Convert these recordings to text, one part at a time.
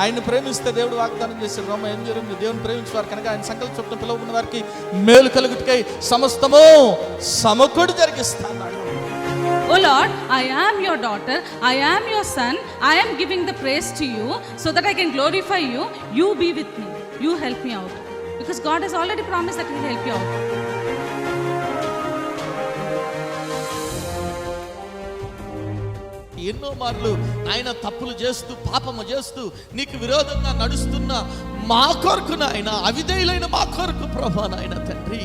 ఆయన్ని ప్రేమిస్తే దేవుడు వాగ్దానం చేశాడు. రోమ ఏం జరిగింది? దేవుని ప్రేమించేవారు కనుక ఆయన సంకల్ప చొప్పున పిలువబడిన వారికి మేలు కలుగుటకై సమస్తము సమకూడి జరిగిస్తాడు. Oh Lord, I am your daughter, I am your son, I am giving the praise to you so that I can glorify you. You be with me, you help me out, because God has already promised that He will help you out. ఎన్నో మార్లు ఆయన తప్పులు చేస్తూ పాపము చేస్తూ నీకు విరోధంగా నడుస్తున్న మా కొరకు నాయన, అవిధేయులైన మా కొరకు ప్రభా నాయన తండ్రి,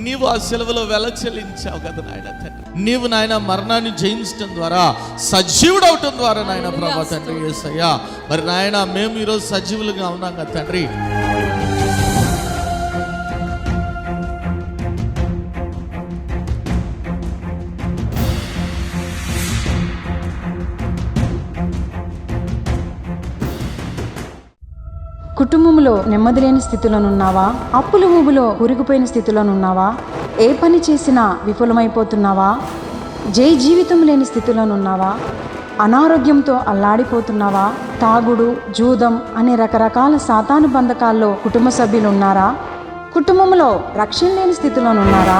నీవు ఆ సెలవులో వెల చెల్లించావు కదా నాయన తండ్రి. నీవు నాయన మరణాన్ని జయించడం ద్వారా, సజీవుడు అవటం ద్వారా నాయన ప్రభా తండ్రి యేసయ్యా, మరి నాయన మేము ఈరోజు సజీవులుగా ఉన్నాం కదా తండ్రి. కుటుంబంలో నెమ్మది లేని స్థితిలోనున్నావా? అప్పుల ఊబిలో కూరుకుపోయిన స్థితిలోనున్నావా? ఏ పని చేసినా విఫలమైపోతున్నావా? జీవితం లేని స్థితిలోనున్నావా? అనారోగ్యంతో అల్లాడిపోతున్నావా? తాగుడు, జూదం అనే రకరకాల సాతాను బంధకాల్లో కుటుంబ సభ్యులు ఉన్నారా? కుటుంబంలో రక్షణ లేని స్థితిలోనున్నారా?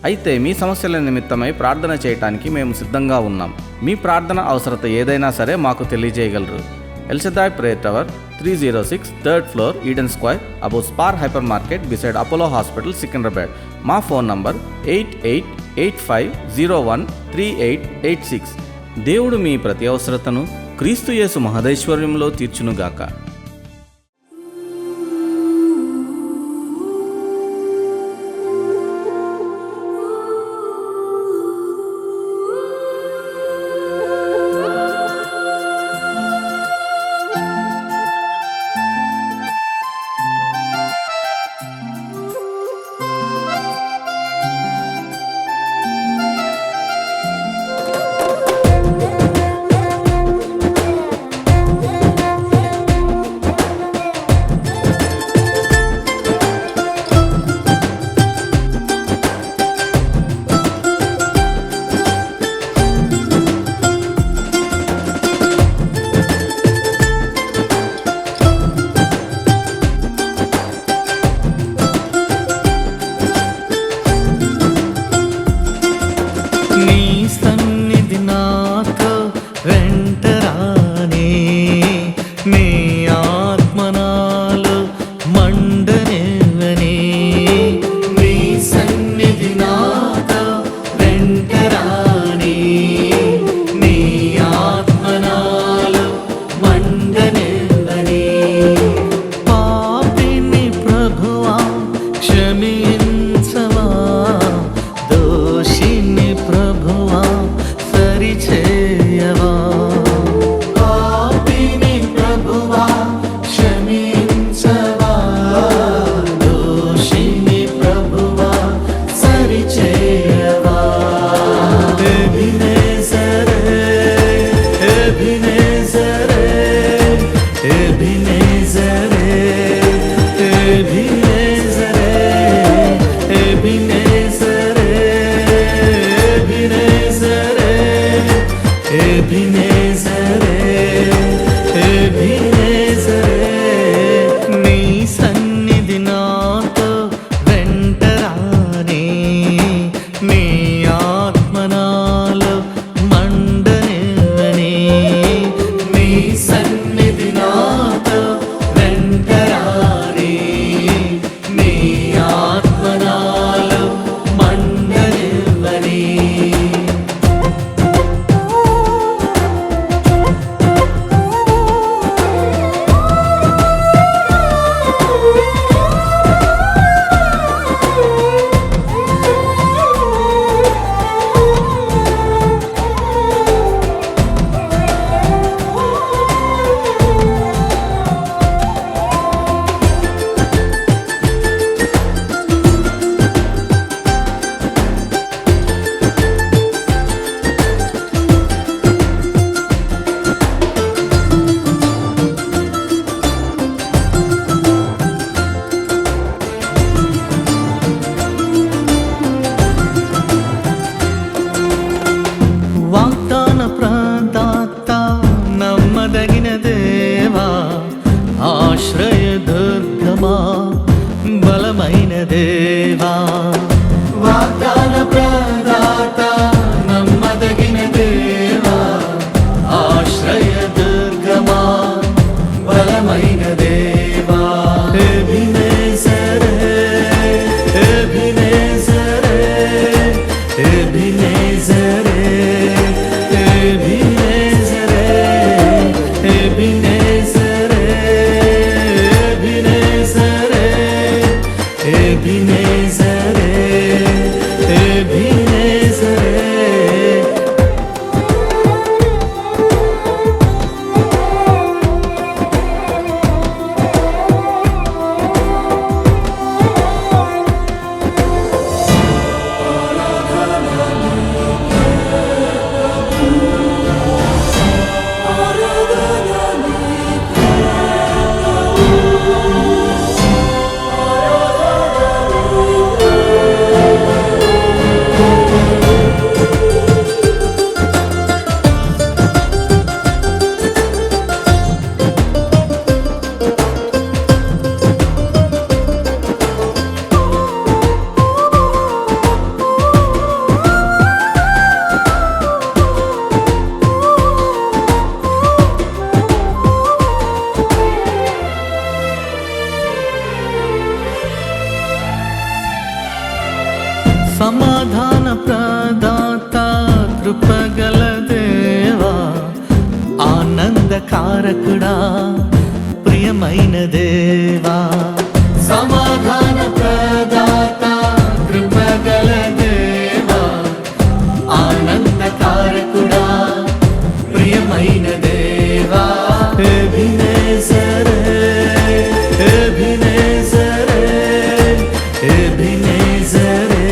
అయితే మీ సమస్యల నిమిత్తమై ప్రార్థన చేయటానికి మేము సిద్ధంగా ఉన్నాం. మీ ప్రార్థన అవసరత ఏదైనా సరే మాకు తెలియజేయగలరు. El Shaddai Prayer Tower, 306 3rd floor, Eden Square, above Spar Hypermarket, beside Apollo Hospital, Secunderabad. మా ఫోన్ నంబర్ 8885013886. దేవుడు మీ ప్రతి అవసరతను క్రీస్తు యేసు మహదైశ్వర్యంలో తీర్చునుగాక. కారకుడా ప్రియమైన దేవా, సమాధాన ప్రదాత కృపగల దేవా, ఆనంద కారకుడా ప్రియమైన దేవా, ఎబినేజరే ఎబినేజరే ఎబినేజరే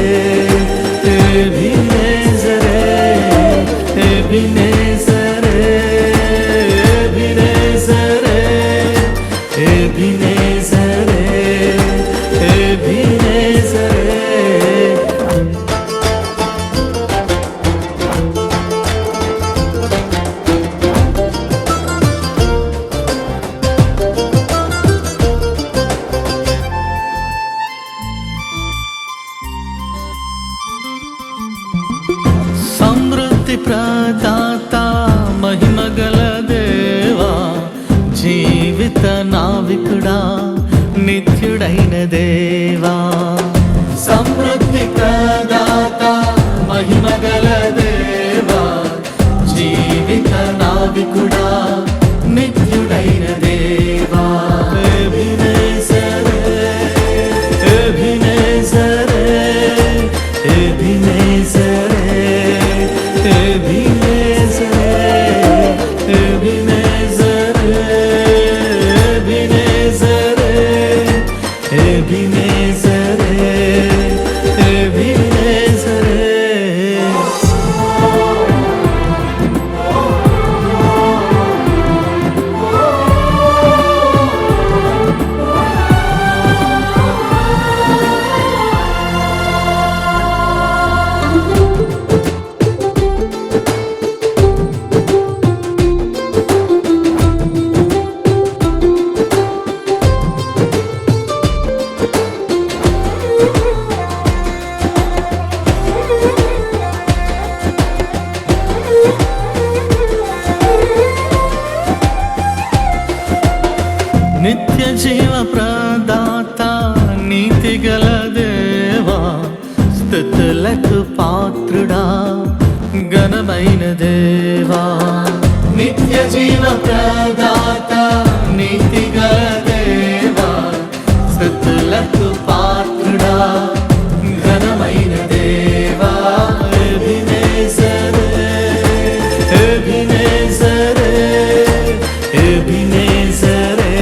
ఎబినేజరే ఎబినేజరే ఎబినేజరే ఎబినేజరే ఎబినేజరే. సమృద్ధి ప్రదాత మహిమగల దేవా, జీవిత నావికుడా నిత్యుడైన దేవా, సమృద్ధి ప్రదాత మహిమగల దేవా, జీవిత నావికుడా నిత్యుడైన దేవా, ఎబినేజరే ఎబినేజరే ఎబినేజరే ఎబినేజరే ఎబినేజరే ఎబినేజరే ఎబినేజరే ఎబినేజరే. నిత్య జీవ ప్రదాత నీతిగల దేవా, స్తుతులకు పాత్రుడా ఘనమైన దేవా, నిత్య జీవ ప్రదాత నీతిగల దేవా, స్తుతులకు పాత్రుడా ఘనమైన దేవా, ఎబినేజరే ఎబినేజరే ఎబినేజరే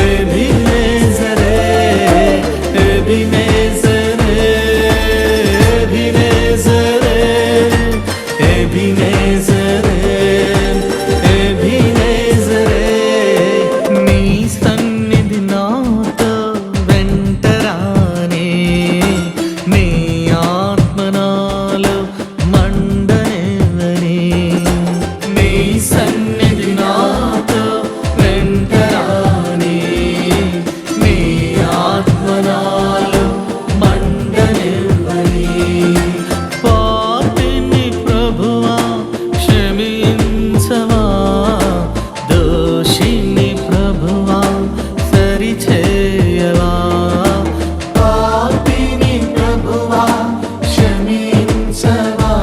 ఎబినేజరే ఎబినేజరే ఎబినేజరే ఎబినేజరే ఎబినేజరే. నీ సన్నిధి నాతో వెంటరానే, నీ ఆత్మ నాలో మండనేవని, నీ సన్నిధి నాతో వెంటరానే, నీ ఆత్మ నాలో మండనేవని, పాపిని ప్రభువా క్షమించవా, దోషిని ప్రభువా సరిచేయవా, పాపిని ప్రభువా క్షమించవా,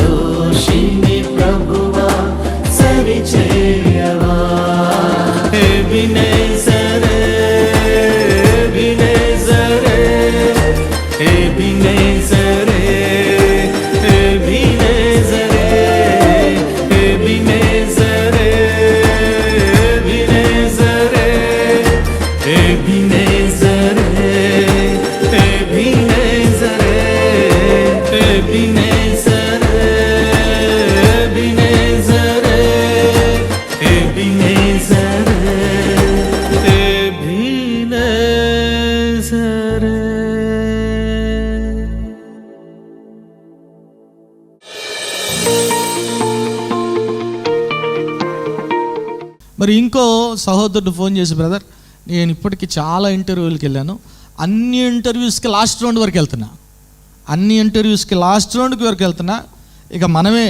దోషిని ప్రభువా సరిచేయవా, ఎబినేజరే ఎబినేజరే ఎబినేజరే ఎబినేజరే ఎబినేజరే ఎబినేజరే ఎబినేజరే ఎబినేజరే ఎబినేజరే ఎబినేజరే ఎబినేజరే ఎబినేజరే. మరి ఇంకో సహోదరుడు ఫోన్ చేసి, బ్రదర్ నేను ఇప్పటికి చాలా ఇంటర్వ్యూలకు వెళ్ళాను, అన్ని ఇంటర్వ్యూస్కి లాస్ట్ రౌండ్ వరకు వెళ్తున్నా, అన్ని ఇంటర్వ్యూస్కి లాస్ట్ రౌండ్కి వరకు వెళ్తున్నా, ఇక మనమే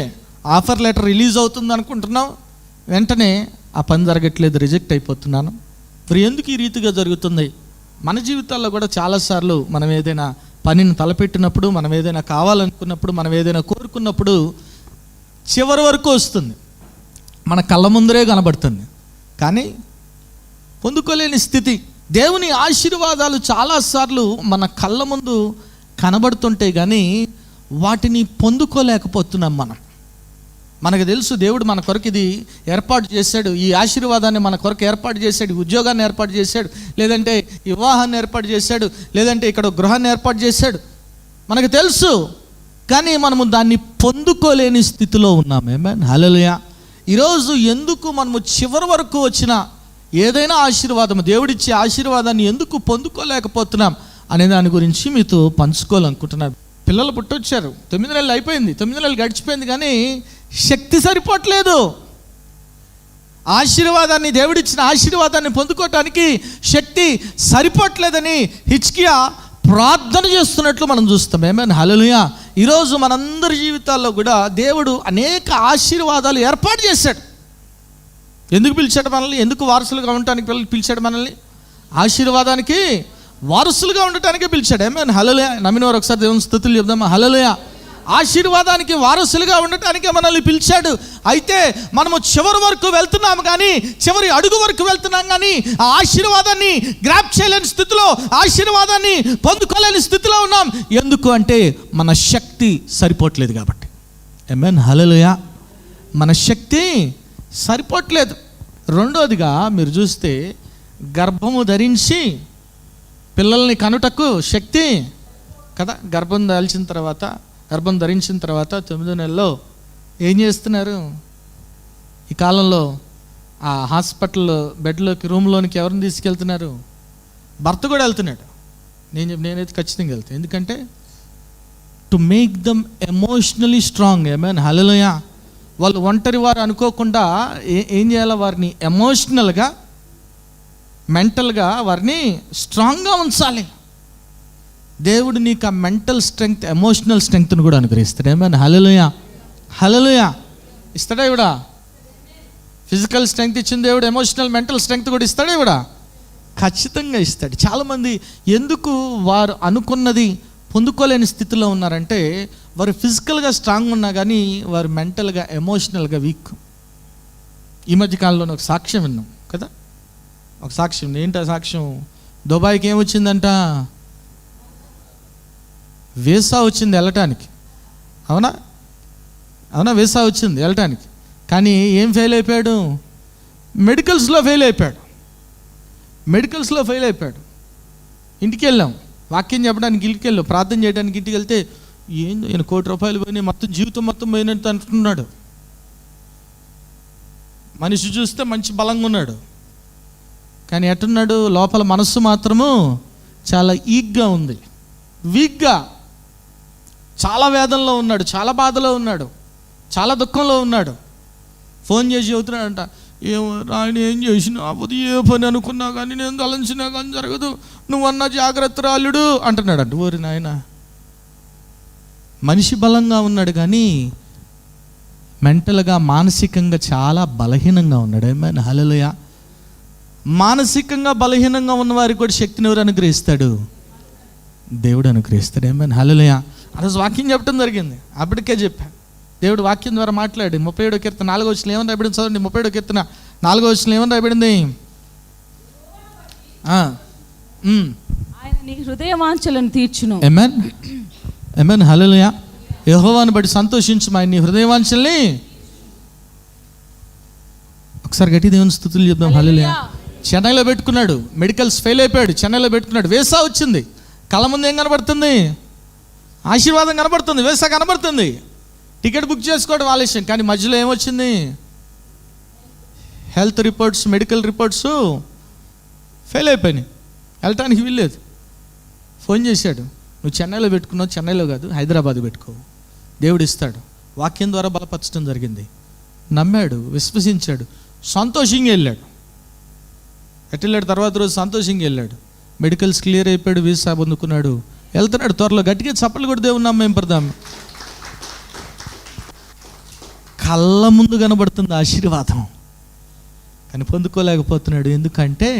ఆఫర్ లెటర్ రిలీజ్ అవుతుంది అనుకుంటున్నాం, వెంటనే ఆ పని జరగట్లేదు, రిజెక్ట్ అయిపోతున్నాను. మరి ఎందుకు ఈ రీతిగా జరుగుతుంది? మన జీవితాల్లో కూడా చాలాసార్లు మనం ఏదైనా పనిని తలపెట్టినప్పుడు, మనం ఏదైనా కావాలనుకున్నప్పుడు, మనం ఏదైనా కోరుకున్నప్పుడు చివరి వరకు వస్తుంది, మన కళ్ళ ముందరే కనబడుతుంది, కానీ పొందుకోలేని స్థితి. దేవుని ఆశీర్వాదాలు చాలాసార్లు మన కళ్ళ ముందు కనబడుతుంటాయి, కానీ వాటిని పొందుకోలేకపోతున్నాం మనం. మనకు తెలుసు దేవుడు మన కొరకు ఇది ఏర్పాటు చేశాడు, ఈ ఆశీర్వాదాన్ని మన కొరకు ఏర్పాటు చేశాడు, ఉద్యోగాన్ని ఏర్పాటు చేశాడు, లేదంటే వివాహాన్ని ఏర్పాటు చేశాడు, లేదంటే ఇక్కడ గృహాన్ని ఏర్పాటు చేశాడు, మనకు తెలుసు. కానీ మనము దాన్ని పొందుకోలేని స్థితిలో ఉన్నాం. ఆమేన్, హల్లెలూయా. ఈరోజు ఎందుకు మనము చివరి వరకు వచ్చిన ఏదైనా ఆశీర్వాదం, దేవుడిచ్చే ఆశీర్వాదాన్ని ఎందుకు పొందుకోలేకపోతున్నాం అనే దాని గురించి మీతో పంచుకోవాలనుకుంటున్నాను. పిల్లలు పుట్టొచ్చారు, 9 నెలలు అయిపోయింది, 9 నెలలు గడిచిపోయింది, కానీ శక్తి సరిపోవట్లేదు. ఆశీర్వాదాన్ని, దేవుడిచ్చిన ఆశీర్వాదాన్ని పొందుకోవటానికి శక్తి సరిపోవట్లేదని హిజ్కియా ప్రార్థన చేస్తున్నట్లు మనం చూస్తాం. ఆమేన్, హల్లెలూయా. ఈరోజు మనందరి జీవితాల్లో కూడా దేవుడు అనేక ఆశీర్వాదాలు ఏర్పాటు చేశాడు. ఎందుకు పిలిచాడు మనల్ని? ఎందుకు వారసులుగా ఉండటానికి పిలిచాడు మనల్ని? ఆశీర్వాదానికి వారసులుగా ఉండటానికే పిలిచాడు. ఆమేన్, హల్లెలూయా. నమ్మిన వారు ఒకసారి దేవుని స్తుతులు చెప్దామా? హల్లెలూయా. ఆశీర్వాదానికి వారసులుగా ఉండటానికే మనల్ని పిలిచాడు. అయితే మనము చివరి వరకు వెళ్తున్నాము, కానీ చివరి అడుగు వరకు వెళ్తున్నాం, కానీ ఆ ఆశీర్వాదాన్ని గ్రాప్ చేయలేని స్థితిలో, ఆశీర్వాదాన్ని పొందుకోలేని స్థితిలో ఉన్నాం. ఎందుకు అంటే మన శక్తి సరిపోవట్లేదు కాబట్టి. ఆమేన్, హల్లెలూయా. మన శక్తి సరిపోవట్లేదు. రెండోదిగా మీరు చూస్తే గర్భము ధరించి పిల్లల్ని కనుటకు శక్తి కదా. గర్భం ధరించిన తర్వాత 9 నెలల్లో ఏం చేస్తున్నారు? ఈ కాలంలో ఆ హాస్పిటల్ బెడ్లోకి, రూమ్లోనికి ఎవరిని తీసుకెళ్తున్నారు? భర్త కూడా వెళ్తున్నాడు. నేనైతే ఖచ్చితంగా వెళ్తాను. ఎందుకంటే to make them emotionally strong. ఆమేన్, హల్లెలూయా. వాళ్ళు ఒంటరి వారు అనుకోకుండా ఏం చేయాలో, వారిని ఎమోషనల్గా, మెంటల్గా వారిని స్ట్రాంగ్గా ఉంచాలి. దేవుడు నీకు ఆ మెంటల్ స్ట్రెంగ్త్, ఎమోషనల్ స్ట్రెంగ్త్ను కూడా అనుగ్రహిస్తాడు. ఆమేన్, హల్లెలూయా, హల్లెలూయా. ఇస్తాడా ఇవిడా? ఫిజికల్ స్ట్రెంగ్త్ ఇచ్చిన దేవుడు ఎమోషనల్, మెంటల్ స్ట్రెంగ్త్ కూడా ఇస్తాడా ఇవిడా? ఖచ్చితంగా ఇస్తాడు. చాలామంది ఎందుకు వారు అనుకున్నది పొందుకోలేని స్థితిలో ఉన్నారంటే, వారు ఫిజికల్గా స్ట్రాంగ్ ఉన్నా కానీ వారు మెంటల్గా, ఎమోషనల్గా వీక్. ఈ మధ్యకాలంలో ఒక సాక్ష్యం విన్నాం కదా. ఒక సాక్ష్యం, ఏంటి ఆ సాక్ష్యం? దుబాయ్కి ఏమొచ్చిందంట? వీసా వచ్చింది వెళ్ళటానికి. అవునా? వీసా వచ్చింది వెళ్ళటానికి, కానీ ఏం ఫెయిల్ అయిపోయాడు? మెడికల్స్లో ఫెయిల్ అయిపోయాడు. ఇంటికి వెళ్ళాం, వాక్యం చెప్పడానికి ఇంటికి వెళ్ళాం, ప్రార్థన చేయడానికి ఇంటికి వెళ్తే ఏందో ఈయన ₹1 కోటి పోయినాయి, మొత్తం జీవితం మొత్తం పోయినట్టు అంటున్నాడు. మనిషి చూస్తే మంచి బలంగా ఉన్నాడు, కానీ ఎట్టున్నాడు? లోపల మనస్సు మాత్రము చాలా వీక్గా, చాలా వేదనలో ఉన్నాడు, చాలా బాధలో ఉన్నాడు, చాలా దుఃఖంలో ఉన్నాడు. ఫోన్ చేసి చెబుతున్నాడంట, ఆయన ఏం చేసినా అవ్వదు, ఏ పని అనుకున్నా కానీ, నేను తలంచినా కానీ జరగదు, నువ్వన్నా జాగ్రత్త రాలుడు అంటున్నాడంట. ఓరి నాయన, మనిషి బలంగా ఉన్నాడు కానీ మెంటల్గా, మానసికంగా చాలా బలహీనంగా ఉన్నాడు. ఆమేన్, హల్లెలూయా. మానసికంగా బలహీనంగా ఉన్న వారికి కూడా శక్తిని ఎవరు అనుగ్రహిస్తాడు? దేవుడు అనుగ్రహిస్తాడు. ఆమేన్, హల్లెలూయా. ఆ రోజు వాక్యం చెప్పడం జరిగింది, అప్పటికే చెప్పాను. దేవుడు వాక్యం ద్వారా మాట్లాడి 37వ కీర్తన 4వ వచనం ఏమని రాయబడింది? చదవండి. 37వ కీర్తన 4వ వచనం ఏమని రాయబడింది? ఆయన నీ హృదయ వాంఛలను తీర్చును. ఆమేన్, ఆమేన్, హల్లెలూయా. యెహోవాను బట్టి సంతోషించు, ఆయన నీ హృదయ వాంఛల్ని. ఒకసారి గట్టి దేవుని స్తుతులు చెప్దాం. హల్లెలూయా. చెన్నైలో పెట్టుకున్నాడు, మెడికల్స్ ఫెయిల్ అయిపోయాడు, చెన్నైలో పెట్టుకున్నాడు, వీసా వచ్చింది. కళ్ళ ముందు ఏం కనబడుతుంది? ఆశీర్వాదం కనబడుతుంది, వీసా కనబడుతుంది. టికెట్ బుక్ చేసుకోవడం ఆలస్యం, కానీ మధ్యలో ఏమొచ్చింది? Health reports, medical reports fail అయిపోయినాయి, వెళ్ళటానికి వీల్లేదు. ఫోన్ చేశాడు, నువ్వు చెన్నైలో పెట్టుకున్నావు, చెన్నైలో కాదు హైదరాబాద్ పెట్టుకో, దేవుడు ఇస్తాడు. వాక్యం ద్వారా బలపరచడం జరిగింది. నమ్మాడు, విశ్వసించాడు, సంతోషంగా వెళ్ళాడు. ఎట్టెళ్ళాడు? తర్వాత రోజు సంతోషంగా వెళ్ళాడు, మెడికల్స్ క్లియర్ అయిపోయాడు, వీసా పొందుకున్నాడు, వెళ్తున్నాడు త్వరలో. గట్టిగా చప్పలు కూడా దేవుని మేము పడదాం. కళ్ళ ముందు కనబడుతుంది ఆశీర్వాదం, కానీ పొందుకోలేకపోతున్నాడు. ఎందుకంటే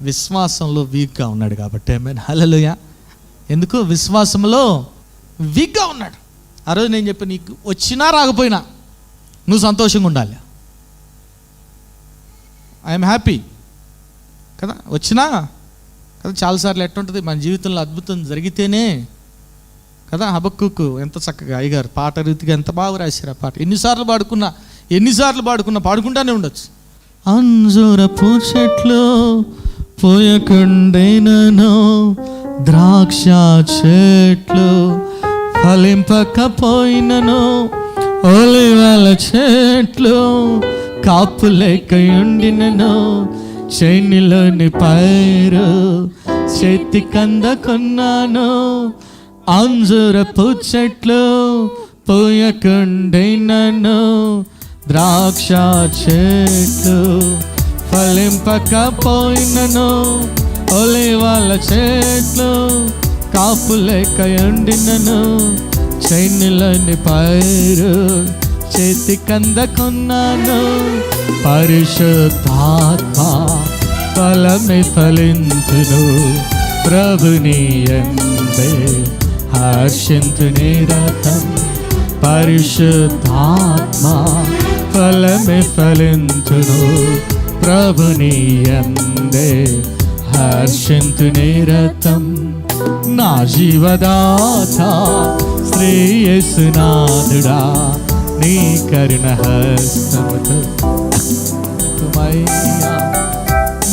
విశ్వాసంలో వీక్గా ఉన్నాడు కాబట్టి. ఆమేన్, హల్లెలూయా. ఎందుకు? విశ్వాసంలో వీక్గా ఉన్నాడు. ఆ రోజు నేను చెప్పి, నీకు వచ్చినా రాకపోయినా నువ్వు సంతోషంగా ఉండాలి. ఐఎమ్ హ్యాపీ కదా. వచ్చినా కదా, చాలాసార్లు ఎట్టుంటుంది మన జీవితంలో అద్భుతం జరిగితేనే కదా. హబక్కుకు ఎంత చక్కగా అయ్యగారు పాట రీతిగా ఎంత బాగా రాశారు ఆ పాట. ఎన్నిసార్లు పాడుకున్నా పాడుకుంటానే ఉండొచ్చు. అంజూరపు చెట్లు పోయకుండైనను, ద్రాక్ష చెట్లు ఫలింపకపోయినను, ఒలివల చెట్లు కాపు లేక ఉండినను, చేనిలోని పైరు చేతి కందకున్నాను. అంజూరపు చెట్లు పోయకుండైనను, ద్రాక్ష చెట్లు ఫలింపకపోయినను, ఒలివల చెట్లు కాపు లేక ఎండినను, చేనులోని పైరు చేతి కందకున్నాను. పరిశుద్ధాత్మ ఫలమే ఫలింతును, ప్రభుని యందే హర్షింతుని రథం. పరిశుద్ధాత్మ ఫలమే ఫలింతును, ప్రభుని యందే హర్షింతుని రథం. నా జీవదాత శ్రీ యేసునాథుడా, నీ కరుణ హస్తముతో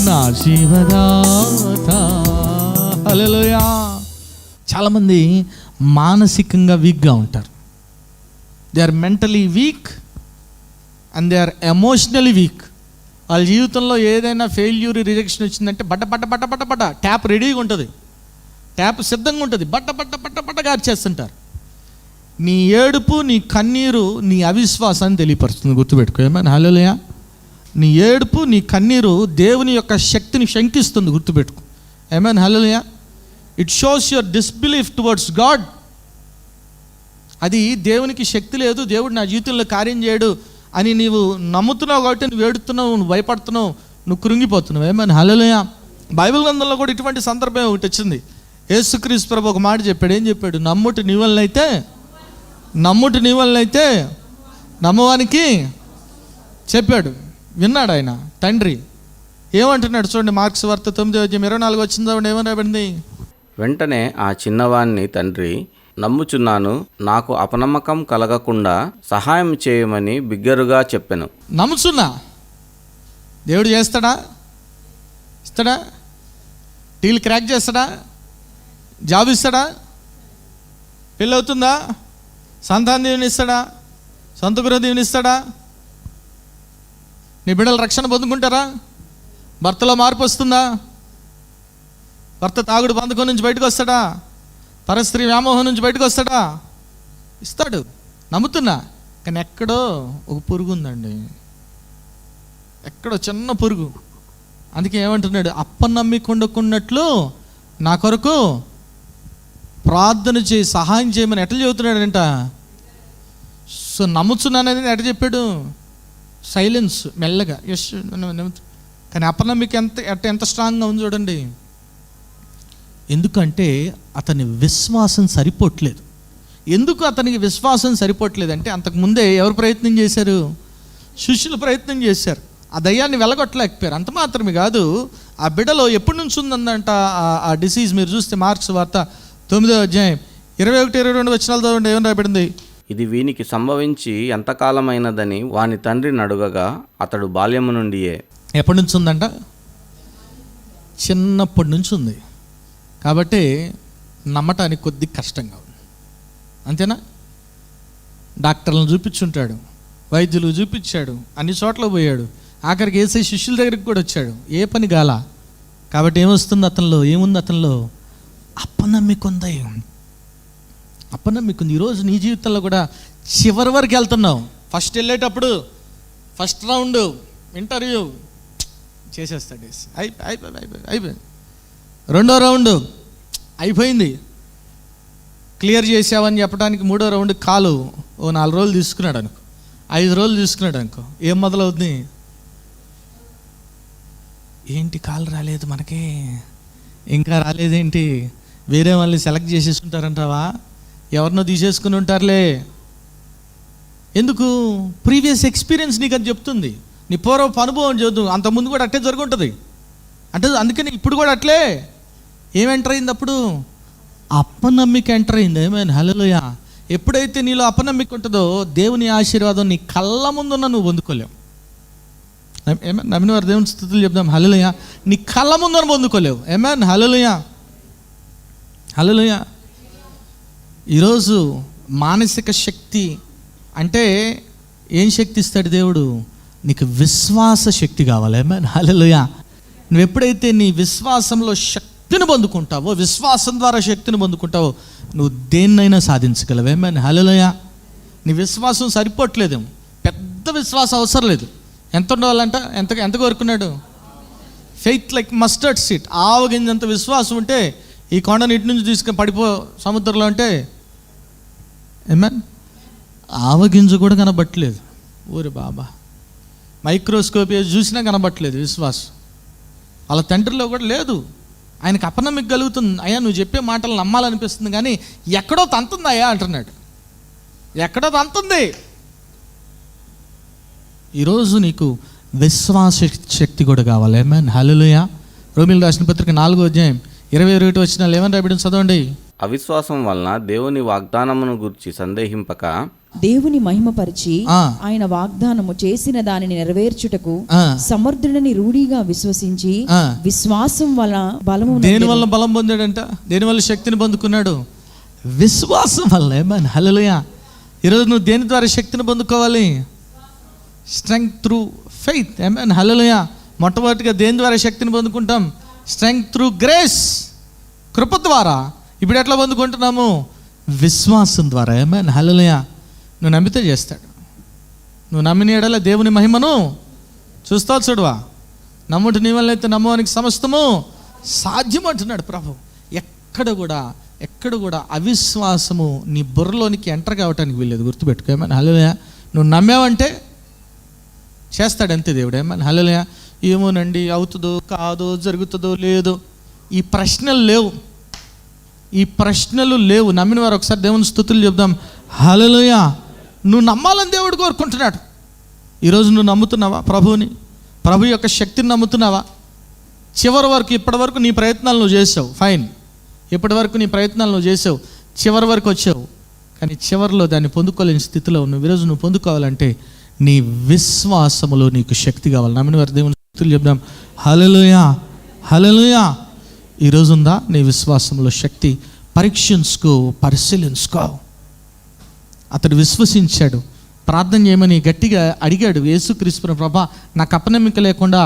నా జీవదాత. హల్లెలూయా. చాలామంది మానసికంగా వీక్గా ఉంటారు. They are mentally weak and they are emotionally weak. వాళ్ళ జీవితంలో ఏదైనా ఫెయిల్యూర్, రిజెక్షన్ వచ్చిందంటే బట్ట ట్యాప్ రెడీగా ఉంటుంది, ట్యాప్ సిద్ధంగా ఉంటుంది, బట్ట గార్చేస్తుంటారు. నీ ఏడుపు, నీ కన్నీరు నీ అవిశ్వాసాన్ని తెలియపరుస్తుంది. గుర్తుపెట్టుకో. ఏమైనా హల్లెలూయా. నీ ఏడుపు, నీ కన్నీరు దేవుని యొక్క శక్తిని శంకిస్తుంది. గుర్తుపెట్టుకో. ఏమైనా హల్లెలూయా. It shows your disbelief towards God. అది దేవునికి శక్తి లేదు, దేవుడు నా జీవితంలో కార్యం చేయడు అని నీవు నమ్ముతున్నావు కాబట్టి నువ్వు ఏడుతున్నావు, నువ్వు భయపడుతున్నావు, నువ్వు కృంగిపోతున్నావు. ఏమైనా హల్లెలూయా. బైబిల్ గ్రంథంలో కూడా ఇటువంటి సందర్భం ఒకటి వచ్చింది. యేసుక్రీస్తు ప్రభు ఒక మాట చెప్పాడు. ఏం చెప్పాడు? నమ్ముటి నీ వలనైతే నమ్మవానికి చెప్పాడు. విన్నాడు ఆయన తండ్రి. ఏమంటున్నాడు చూడండి, మార్క్స్ వార్త 9:24 వచ్చింది. ఏమని రాబడింది? వెంటనే ఆ చిన్నవాణ్ణి తండ్రి, నమ్ముచున్నాను, నాకు అపనమ్మకం కలగకుండా సహాయం చేయమని బిగ్గరుగా చెప్పెను. నమ్ముచున్నా. దేవుడు చేస్తాడా? ఇస్తాడా? డీల్ క్రాక్ చేస్తాడా? జాబ్ ఇస్తాడా? పెళ్ళి అవుతుందా? సంతాన దీవెన ఇస్తాడా? సొంత గృహ దీవెన ఇస్తాడా? నీ బిడ్డలు రక్షణ పొందుకుంటారా? భర్తలో మార్పు వస్తుందా? భర్త తాగుడు బంధకం నుంచి బయటకు వస్తాడా? పరస్త్రీ వ్యామోహం నుంచి బయటకు వస్తాడా? ఇస్తాడు. నమ్ముతున్నా. కానీ ఎక్కడో ఒక పురుగు ఉందండి, ఎక్కడో చిన్న పురుగు. అందుకే ఏమంటున్నాడు? అప్పనమ్మికొండకున్నట్లు నా కొరకు ప్రార్థన చేయి, సహాయం చేయమని ఎట్లా చెబుతున్నాడంట. సో నమ్ముతున్నానని ఎట్లా చెప్పాడు? సైలెన్స్, మెల్లగా. ఎస్. కానీ అపనమ్మిక ఎంత స్ట్రాంగ్గా ఉంది చూడండి. ఎందుకంటే అతని విశ్వాసం సరిపోవట్లేదు. ఎందుకు అతనికి విశ్వాసం సరిపోవట్లేదు అంటే, అంతకుముందే ఎవరు ప్రయత్నం చేశారు? శిష్యులు ప్రయత్నం చేశారు. ఆ దయ్యాన్ని వెలగొట్టలేకపోయారు. అంత మాత్రమే కాదు, ఆ బిడ్డలో ఎప్పటి నుంచి ఉందందంట ఆ డిసీజ్. మీరు చూస్తే మార్క్స్ వార్త 9:21-22 వచనాలు చదవండి. ఏమని రాబడింది? ఇది వీనికి సంభవించి ఎంతకాలమైనదని వాని తండ్రిని అడుగగా అతడు బాల్యము నుండియే. ఎప్పటి నుంచి ఉందంట? చిన్నప్పటి నుంచి ఉంది. కాబట్టి నమ్మటానికి కొద్ది కష్టంగా ఉంది. అంతేనా? డాక్టర్లను చూపించుంటాడు, వైద్యులు చూపించాడు, అన్ని చోట్ల పోయాడు, ఆఖరికి ఏసై శిష్యుల దగ్గరికి కూడా వచ్చాడు. ఏ పని గాల. కాబట్టి ఏమొస్తుంది అతనిలో? ఏముంది అతనిలో? అపనమ్మికుంది. అపనమ్మికుంది. ఈరోజు నీ జీవితంలో కూడా చివరి వరకు వెళ్తున్నావు. ఫస్ట్ వెళ్ళేటప్పుడు ఫస్ట్ రౌండ్ ఇంటర్వ్యూ చేసేస్తాడు, అయిపోయింది. రెండో రౌండ్ అయిపోయింది, క్లియర్ చేసావని చెప్పడానికి మూడో రౌండ్ కాలు 4 రోజులు తీసుకున్నాడు అనుకో, 5 రోజులు తీసుకున్నాడు అనుకో. ఏం మొదలవుతుంది? ఏంటి కాలు రాలేదు మనకి, ఇంకా రాలేదేంటి, వేరే వాళ్ళని సెలెక్ట్ చేసేసుకుంటారంటావా? ఎవరినో తీసేసుకుని ఉంటారులే. ఎందుకు? ప్రీవియస్ ఎక్స్పీరియన్స్ నీకు అది చెప్తుంది. నీ పూర్వపు అనుభవం చూద్దు, అంతకుముందు కూడా అట్టే జరుగుంటుంది అంటే. అందుకని ఇప్పుడు కూడా అట్లే ఏం ఎంటర్ అయింది అప్పుడు? అపనమ్మిక ఎంటర్ అయింది. ఏమైనా హల్లెలూయా. ఎప్పుడైతే నీలో అపనమ్మిక ఉంటుందో దేవుని ఆశీర్వాదం నీ కళ్ళ ముందున్న నువ్వు పొందుకోలేవు. నమ్మిన వారు దేవుని స్తుతులు చెప్దాం. హల్లెలూయా. నీ కళ్ళ ముందున పొందుకోలేవు. ఏమైనా హల్లెలూయా. హల్లెలూయా. ఈరోజు మానసిక శక్తి అంటే ఏం శక్తి ఇస్తాడు దేవుడు? నీకు విశ్వాస శక్తి కావాలి. ఏమైనా హల్లెలూయా. నువ్వు ఎప్పుడైతే నీ విశ్వాసంలో శక్తిని పొందుకుంటావో, విశ్వాసం ద్వారా శక్తిని పొందుకుంటావో, నువ్వు దేన్నైనా సాధించగలవు. ఏమైనా హల్లెలూయా. నీ విశ్వాసం సరిపోవట్లేదు, పెద్ద విశ్వాసం అవసరం లేదు. ఎంత ఉండాలంట? ఎంత కోరుకున్నాడు? ఫెయిత్ లైక్ మస్టర్డ్ సీడ్, ఆవగింజంత విశ్వాసం ఉంటే ఈ కొండని ఇటు నుంచి తీసుకొని పడిపో సముద్రంలో అంటే. ఏమన్ ఆవగింజ కూడా కనబట్టలేదు. ఊరి బాబా మైక్రోస్కోప్ చూసినా కనబట్టలేదు విశ్వాసం. వాళ్ళ తండ్రిలో కూడా లేదు. ఆయనకు అపనమ్మిక కలుగుతుంది. అయ్యా నువ్వు చెప్పే మాటలు నమ్మాలనిపిస్తుంది కానీ ఎక్కడో తంతుంది అయ్యా అంటున్నాడు. ఎక్కడో తంతుంది. ఈరోజు నీకు విశ్వాస శక్తి కూడా కావాలి. ఆమేన్ హల్లెలూయా. రోమీయులకు రాసిన పత్రిక 4వ అధ్యాయం 20-21 వచనాలు ఏమని రాయబడింది చదవండి. అవిశ్వాసం వలన దేవుని వాగ్దానమును గురించి సందేహింపక దేవుని మహిమపరిచి ఆయన వాగ్దానము చేసిన దానిని నెరవేర్చుటకు సమర్థుడని రూఢిగా విశ్వసించి విశ్వాసం వల్ల బలము. దేని వల్ల బలం పొందాడంట? దేని వల్ల శక్తిని పొందుకున్నాడు? విశ్వాసం వల్ల. ఆమేన్ హల్లెలూయా. ఈరోజు నువ్వు దేని ద్వారా శక్తిని పొందుకోవాలి? Strength through faith. ఆమేన్ హల్లెలూయా. మొట్టమొదటిగా దేని ద్వారా శక్తిని పొందుకుంటాం? స్ట్రెంగ్త్ త్రూ గ్రేస్, కృప ద్వారా. ఇప్పుడు ఎట్లా పొందుకుంటున్నాము? విశ్వాసం ద్వారా. ఆమేన్ హల్లెలూయా. నువ్వు నమ్మితే చేస్తాడు. నువ్వు నమ్మిన ఎడల దేవుని మహిమను చూస్తావు. చూడవా, నమ్ముటి నీ వల్ల అయితే నమ్మవానికి సమస్తము సాధ్యం అంటున్నాడు ప్రభు. ఎక్కడ కూడా అవిశ్వాసము నీ బుర్రలోనికి ఎంటర్ కావటానికి వీల్లేదు. గుర్తుపెట్టుకో. ఏమన్నా హల్లెలూయా. నువ్వు నమ్మావంటే చేస్తాడు అంతే దేవుడు. ఏమన్నా హల్లెలూయా. ఏమోనండి, అవుతుందో కాదో, జరుగుతుందో లేదో, ఈ ప్రశ్నలు లేవు. నమ్మిన వారు ఒకసారి దేవుని స్తుతులు చెప్దాం. హల్లెలూయా. నువ్వు నమ్మాలని దేవుడు కోరుకుంటున్నాడు. ఈరోజు నువ్వు నమ్ముతున్నావా ప్రభువుని? ప్రభు యొక్క శక్తిని నమ్ముతున్నావా? చివరి వరకు, ఇప్పటి వరకు నీ ప్రయత్నాలు నువ్వు చేసావు, ఫైన్. ఇప్పటి వరకు నీ ప్రయత్నాలు నువ్వు చేసావు, చివరి వరకు వచ్చావు, కానీ చివరిలో దాన్ని పొందుకోలేని స్థితిలో ఉన్నావు. ఈరోజు నువ్వు పొందుకోవాలంటే నీ విశ్వాసములో నీకు శక్తి కావాలి. నమ్మిన వారి దేవుని స్తుతులు చెప్దాం. హల్లెలూయా. హల్లెలూయా. ఈరోజు ఉందా నీ విశ్వాసంలో శక్తి? పరిశీలించుకో. అతడు విశ్వసించాడు, ప్రార్థన చేయమని గట్టిగా అడిగాడు. యేసుక్రీస్తు ప్రభా నాకు అపనమ్మిక లేకుండా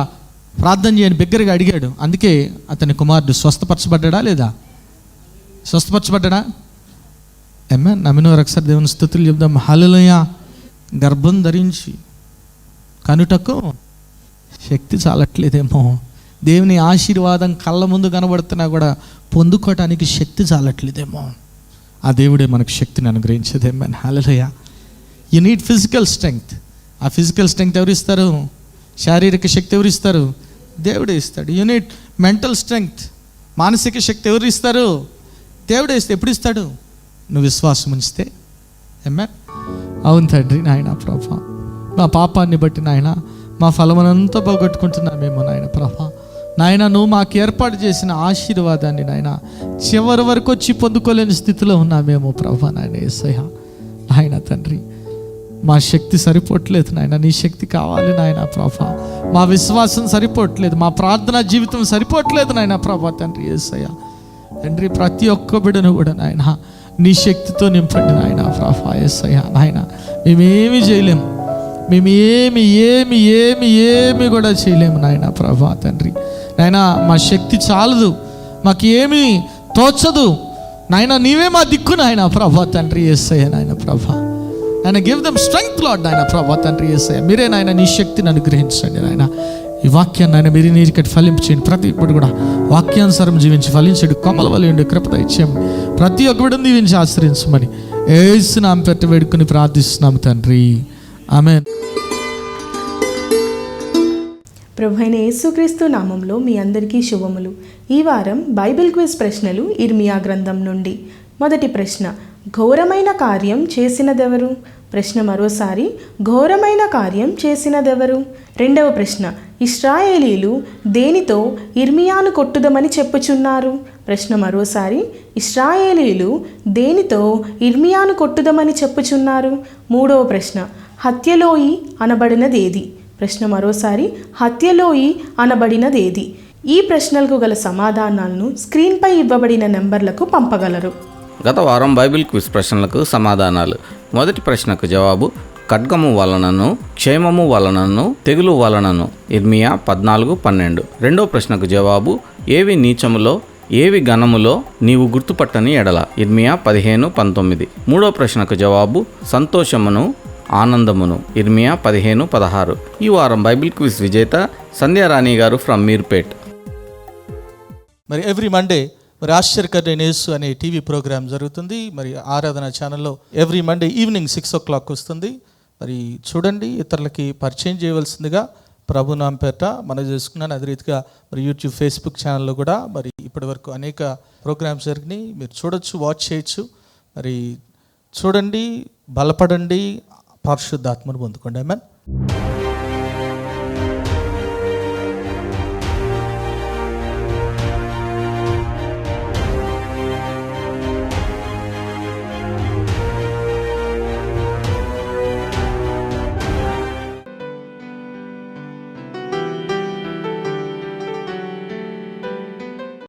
ప్రార్థన చేయని బిగ్గరగా అడిగాడు. అందుకే అతని కుమారుడు స్వస్థపరచబడ్డా లేదా? స్వస్థపరచబడ్డా? ఆమేన్. నమ్మిన వారు ఒకసారి దేవుని స్తుతులు చెప్దాం. హల్లెలూయా. గర్భం ధరించి కనుటకు శక్తి చాలట్లేదేమో. దేవుని ఆశీర్వాదం కళ్ళ ముందు కనబడుతున్నా కూడా పొందుకోవటానికి శక్తి చాలట్లేదేమో. ఆ దేవుడే మనకు శక్తిని అనుగ్రహించేది. ఆమేన్ హల్లెలూయా. You need physical strength. ఆ ఫిజికల్ స్ట్రెంగ్త్ ఎవరు ఇస్తారు? శారీరక శక్తి ఎవరు ఇస్తారు? దేవుడే ఇస్తాడు. You need mental strength. మానసిక శక్తి ఎవరు ఇస్తారు? దేవుడే ఇస్తే. ఎప్పుడు ఇస్తాడు? నువ్వు విశ్వాసం ఉంచితే. ఆమేన్. అవును తండ్రి, నాయన ప్రభా, మా పాపాన్ని బట్టి నాయన మా ఫలమునంతా పోగొట్టుకుంటున్నామేమో నాయన ప్రభా. నాయన నువ్వు మాకు ఏర్పాటు చేసిన ఆశీర్వాదాన్ని నాయన చివరి వరకు వచ్చి పొందుకోలేని స్థితిలో ఉన్నామేమో ప్రభా. నాయన యేసయ్య, నాయన తండ్రి, మా శక్తి సరిపోవట్లేదు నాయన, నీ శక్తి కావాలి నాయన ప్రభా. మా విశ్వాసం సరిపోవట్లేదు, మా ప్రార్థనా జీవితం సరిపోవట్లేదు నాయన ప్రభా. తండ్రి యేసయ్య, తండ్రి ప్రతి ఒక్క బిడ్డను కూడా నాయన నీ శక్తితో నింపండి నాయన ప్రభా. యేసయ్య నాయన, మేమేమి చేయలేము, మేము ఏమి కూడా చేయలేము నాయన ప్రభా. తండ్రి నాయన మా శక్తి చాలదు, మాకు ఏమీ తోచదు నాయన, నీవే మా దిక్కు నాయన ప్రభా. తండ్రి యేసయ్య నాయన ప్రభా, నాయన గివ్ దెమ్ స్ట్రెంగ్త్ లార్డ్ నాయన ప్రభా. తండ్రి యేసయ్య, మీరే నాయన నీ శక్తిని అనుగ్రహించండి నాయన. ఈ వాక్యాన్ని నాయన మీరు నీరికటి ఫలించేయండి. ప్రతి ఇప్పుడు కూడా వాక్యానుసారం జీవించి ఫలించండి. కొమ్మల వల్ల ఉండి కృప ఇచ్చేయండి. ప్రతి ఒక్కడిని దీవించి ఆశ్రయించమని యేసు నామమున పెట్టి వేడుకొని ప్రార్థిస్తున్నాము తండ్రి. ఆమేన్. ప్రభువైన యేసుక్రీస్తు నామంలో మీ అందరికీ శుభములు. ఈ వారం బైబిల్ క్విజ్ ప్రశ్నలు ఇర్మియా గ్రంథం నుండి. మొదటి ప్రశ్న, ఘోరమైన కార్యం చేసినదెవరు? ప్రశ్న మరోసారి, ఘోరమైన కార్యం చేసినదెవరు? రెండవ ప్రశ్న, ఇశ్రాయేలీలు దేనితో ఇర్మియాను కొట్టుదమని చెప్పుచున్నారు? ప్రశ్న మరోసారి, ఇశ్రాయేలీలు దేనితో ఇర్మియాను కొట్టుదమని చెప్పుచున్నారు? మూడవ ప్రశ్న, హత్యలోయి అనబడినదేది? ప్రశ్న మరోసారి, హత్యలోయి అనబడినదేది? ఈ ప్రశ్నలకు గల సమాధానాలను స్క్రీన్పై ఇవ్వబడిన నెంబర్లకు పంపగలరు. గత వారం బైబిల్ క్విజ్ ప్రశ్నలకు సమాధానాలు. మొదటి ప్రశ్నకు జవాబు, ఖడ్గము వలనను, క్షేమము వలనను, తెగులు వలనను. ఇర్మియా 14:12. రెండో ప్రశ్నకు జవాబు, ఏవి నీచములో ఏవి ఘనములో నీవు గుర్తుపట్టని ఎడల. ఇర్మియా 15:19. మూడో ప్రశ్నకు జవాబు, సంతోషమును ఆనందమును. ఇర్మియా 15:16. ఈ వారం బైబిల్ క్విజ్ విజేత సంధ్యారాణి గారు ఫ్రమ్ మీర్పేట్. మరి ఎవ్రీ మండే మరి ఆశ్చర్యకరమైన యేసు అనే టీవీ ప్రోగ్రామ్ జరుగుతుంది. మరి ఆరాధన ఛానల్లో ఎవ్రీ మండే ఈవినింగ్ 6 o'clock వస్తుంది. మరి చూడండి, ఇతరులకి పరిచయం చేయవలసిందిగా ప్రభు నాంపేట మనం చేసుకున్నాను. అదే రీతిగా మరి యూట్యూబ్, ఫేస్బుక్ ఛానల్లో కూడా మరి ఇప్పటి వరకు అనేక ప్రోగ్రామ్స్ జరిగినాయి. మీరు చూడొచ్చు, వాచ్ చేయొచ్చు. మరి చూడండి, బలపడండి, పరిశుద్ధాత్మను పొందుకోండి. ఆమేన్.